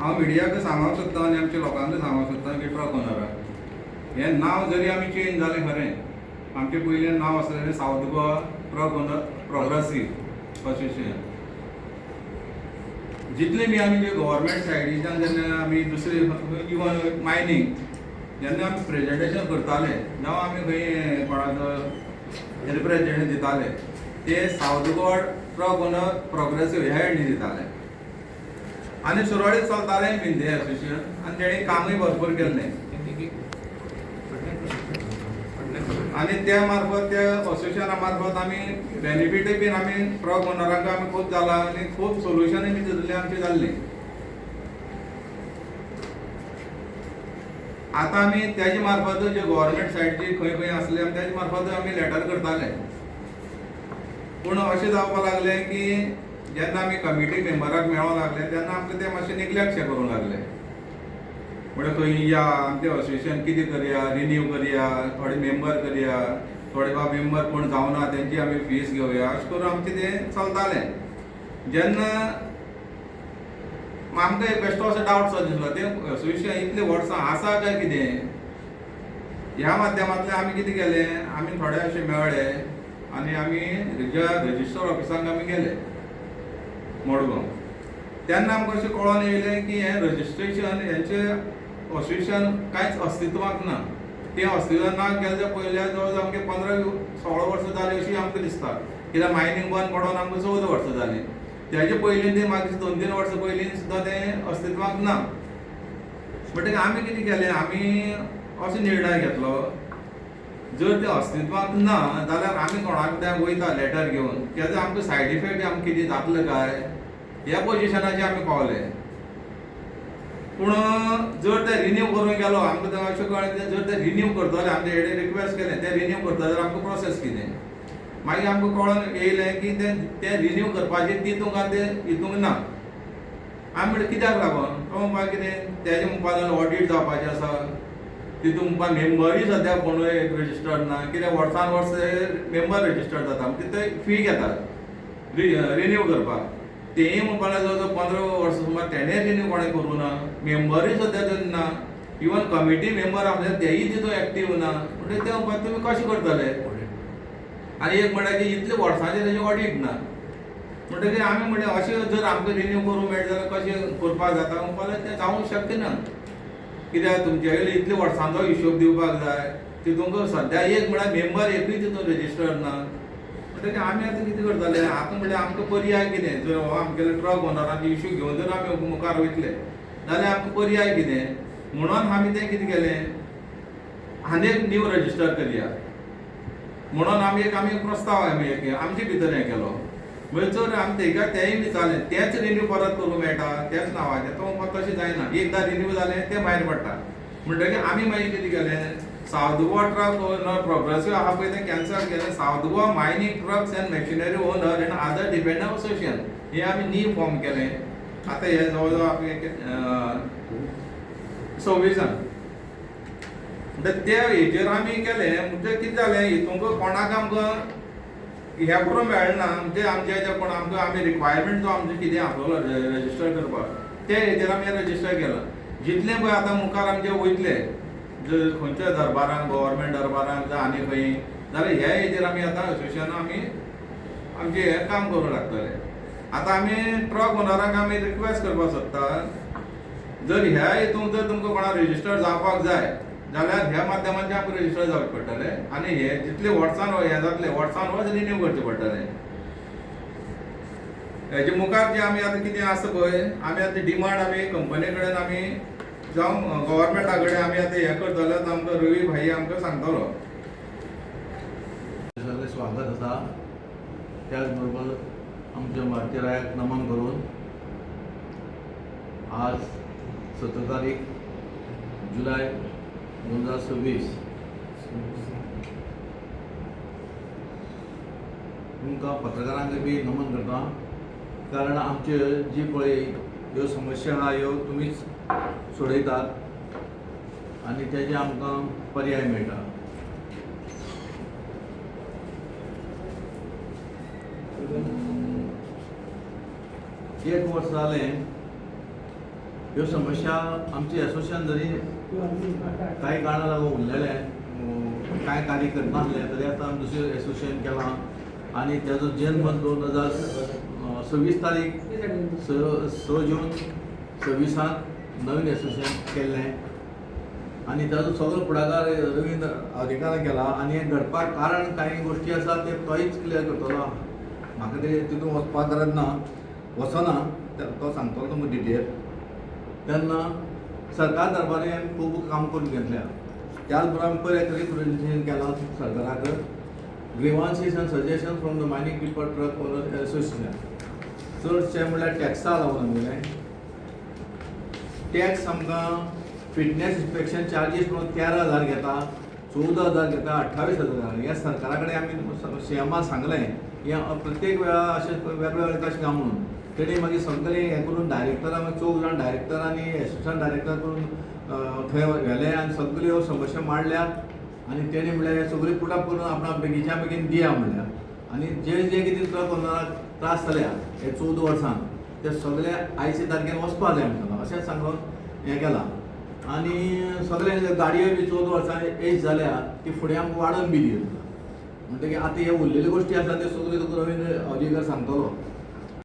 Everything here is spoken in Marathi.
हांव मिडियाक सांगूंक सोदतां आनी आमच्या लोकांक सांगूंक सोदतां की ट्रक ओनराक हें नांव जरी आमी चेंज जालें खरें आमचें पयलें नांव आसलेलें south Goa truck owner progressive association. जितले बी आमी जे गव्हर्मेंट सायडीच्यान जेन्ना आमी दुसरे इवन मायनींग जेन्ना आमी प्रेजेंटेशन करताले जावं आमी खंय कोणाक रिप्रेजेंटेशन दिताले ते south Goa truck owner progressive ह्या हेडनी दिताले आनी सुरळीत चलतालें बीन तें असोसिएशन आनी तेणी कामूय भरपूर केल्लें आनी त्या मार्फत त्या असोसिएशना मार्फत आमी बेनिफिटूय बीन आमी ट्रक ओनरांक आमी खूब जाला आनी खूब सोल्युशनूय बी तितूंतलीं आमची जाल्लीं. आतां आमी तेजे मार्फत जे गव्हर्मेंट सायडची खंय खंय आसले आमी तेजे मार्फत आमी लेटर करताले. पूण अशें जावपाक लागलें की जेन्ना आमी कमिटी मेंबराक मेळोंक लागले तेन्ना आमकां ते मातशें निग्लेक्ट करूंक लागले. म्हणजे खंय या आमचें असोसिएशन कितें करया रिन्यू करया थोडे मेंबर करया थोडे बाबा मेंबर कोण जावना तेंची आमी फीस घेवया अशें करून आमचें तें चलतालें. जेन्ना आमकां एक बेश्टो असो डावट सो दिसलो तें असोसिएशन इतलें वर्सां आसा काय कितें. ह्या माध्यमांतल्यान आमी कितें केलें आमी थोडे अशे मेळ्ळे आनी आमी रजिस्टर ऑफिसाक आमी गेले मडगांव. तेन्ना आमकां अशें कळोन येयलें की हें रजिस्ट्रेशन हेंचें असोसिएशन कांयच अस्तित्वाक ना. तें अस्तित्वाक ना केलें पयल्या जवळ जवळ आमगे 15-16 वर्सां जालीं अशीं आमकां दिसता कित्याक मायनींग बंद पडोन आमकां 14 वर्सां जालीं. तेजे पयलीं तें मागीर 2-3 वर्सां पयलीं सुद्दां तें अस्तित्वाक ना. म्हणटकीर आमी कितें केलें आमी असो निर्णय घेतलो जर तें अस्तित्वाक ना जाल्यार आमी कोणाक तें वयता लेटर घेवन तेजो आमकां सायड इफेक्ट आमकां कितें जातलो काय ह्या पोजिशनाचेर आमी पावले. पूण जर ते रिन्यू करूंक गेलो आमकां तें अशें कळ्ळें जर ते रिन्यू करतले आमचे हेडे रिक्वेस्ट केलें ते रिन्यू करतले जाल्यार आमकां प्रोसेस कितें. मागीर आमकां कळोन येयलें की ते रिन्यू करपाचें तितूंक आनी ते हितूंक ना. आमी म्हणलें कित्याक लागोन तो म्हणपाक कितें तेजें म्हणपाक लागलो ऑडिट जावपाचें आसा तितूंक म्हणपाक मेंबरूय सद्या कोणूय रजिस्टर्ड ना कित्याक वर्सान वर्स मेंबर रजिस्टर्ड जाता ते फी घेतात रिन्यू करपाक. तेंय म्हणपाक लागले जवळ जवळ 15 वर्सां सुमार तेणें रिन्यू कोणें करूं ना मेंबरूय सद्या तेन्ना ना इवन कमिटी मेंबर आसले तेय तितून एक्टीव ना. म्हणटकीर ते म्हणपाक तुमी कशें करतले आनी एक म्हणल्यार की इतले वर्सांचें तेजें ऑडिट ना. म्हणटकीर आमी म्हणलें अशें जर आमकां रिन्यू करूंक मेळटा जाल्यार कशें करपाक जाता म्हणपाक लागलें तें जावंक शक्य ना. कित्याक तुमचे कडेन इतले वर्सांचो हिशोब दिवपाक जाय तितूंक सद्या एक म्हळ्यार मेंबर एकूय तितून रजिस्टर्ड ना. म्हणटकीर आमी आतां कितें करतले आतां म्हणल्यार आमकां पर्याय कितें जर हो आमगेले ट्रक ओनरांचो इश्यू घेवन जर आमी मुखार वयतले जाल्यार आमकां पर्याय कितें. म्हणून आमी तें कितें केलें आनी एक न्यू रजिस्टर करया म्हणून आमी एक प्रस्ताव आमचे भितर हें केलो. म्हणजे जर आमी तेका तेंय विचारलें तेंच रिन्यू परत करूंक मेळटा तेच नांवाचें तो म्हणपाक तशें जायना एकदां रिन्यू जालें तें भायर पडटा. म्हणटकीर आमी मागीर कितें केलें south Goa truck owner progressive आहा पळय तें कॅन्सल केलें. South Goa mining trucks and machinery owner and other dependent association हें आमी नीव फॉर्म केलें. आतां हें जवळ जवळ आपलें 26 ते हेचेर आमी केलें. म्हणजे कितें जालें हितूंक कोणाक आमकां हें करूंक मेळना म्हणजे आमचे जे कोण आमकां आमी रिक्वायरमेंट जो आमचो कितें आसलो रजिस्टर करपाक ते हेचेर आमी रजिस्टर केलां. जितले पळय आतां मुखार आमचे वयतले जर खंयच्या दरबारांक गव्हर्मेंट दरबारांक जावं आनी खंय जाल्यार ह्या हेचेर आमी आतां असोसिएशन आमी आमचें हें काम करूंक लागतले. आतां आमी ट्रक ओनरांक आमी रिक्वेस्ट करपाक सोदता जर ह्या हितूंक जर तुमकां कोणाक रजिस्टर जावपाक जाय जाल्यार ह्या माध्यमांतल्यान आमकां रजिस्टर जावचें पडटलें आनी हे जितले वर्सान हें जातलें वर्सान वर्स रिन्यू करचें पडटलें. हेजे मुखार जें आमी आतां कितें आसा पळय आमी आतां डिमांड आमी कंपनी कडेन आमी जावं गव्हर्मेंटा कडेन आमी आतां हें करतले आमकां रवी भाई आमकां सांगतलो. स्वागत आसा. त्याच बरोबर आमच्या भारतीय रायाक नमन करून आज 17 तारीख जुलय 2026 तुमकां पत्रकारांक बी नमन करता. कारण आमचे जी पळय ह्यो समस्या आहा ह्यो तुमीच सोडयतात आनी तेजे आमकां पर्याय मेळटा. एक वर्स जालें ह्यो समस्या आमचे एसोसिएशन जरी काही कारणा लागून उरलेले काय कार्य करनासले तरी आता आमी दुसरें एसोसिएशन केलां आनी तेजो जन्म 2026 तारीख 6 जून 26 नवीन एसोसिएशन केल्लें आनी ताजो सगळो फुडाकार रवींद्र अधिकारान केला आनी हें घडपाक कारण कांय गोश्टी आसा ते तोच क्लियर करतलो म्हाका ते तितून वचपाक गरज ना वचना तो सांगतलो तुमकां डिटेल तेन्ना सरकार दरबारी आमी खूब काम करून घेतल्या त्याच बरोबर आमी पयर एक रिप्रेजेंटेशन केलां सरकाराक grievances and suggestion from the mining people truck owners association चडशें म्हणल्यार टॅक्सा लागून आमगेलें टॅक्स आमकां फिटनेस इन्स्पेक्शन चार्जीस म्हणून 13,000 घेता 14,000 घेता 28,000 हे सरकारा कडेन आमी सीएमा सांगलें हें प्रत्येक वेळा अशें वेगवेगळे कशें काय म्हणून तेणी मागीर सगळें हें करून डायरेक्टरां 14 जाण डायरेक्टर आनी एसिस्टंट डायरेक्टर करून थंय व्हेले आनी सगळ्यो समस्या मांडल्यात आनी तेणी म्हणल्यार हें सगळें पुटअप करून आपणाक बेगीच्या बेगीन दिया म्हणल्यार आनी जे कितें ट्रक ओनराक त्रास जाल्या हे 14 वर्सां ते सगळे 80 तारखेन वचपा जाय म्हणटालो अशें सांगून हें केलां आनी सगळे गाडयो बी 14 वर्सां एज जाल्या ती फुडें आमकां वाडोवन बी दिवं म्हणटकीर आतां हे उरलेल्यो गोश्टी आसा त्यो सगळ्यो तुका रवींद्र अवजीकर सांगतलो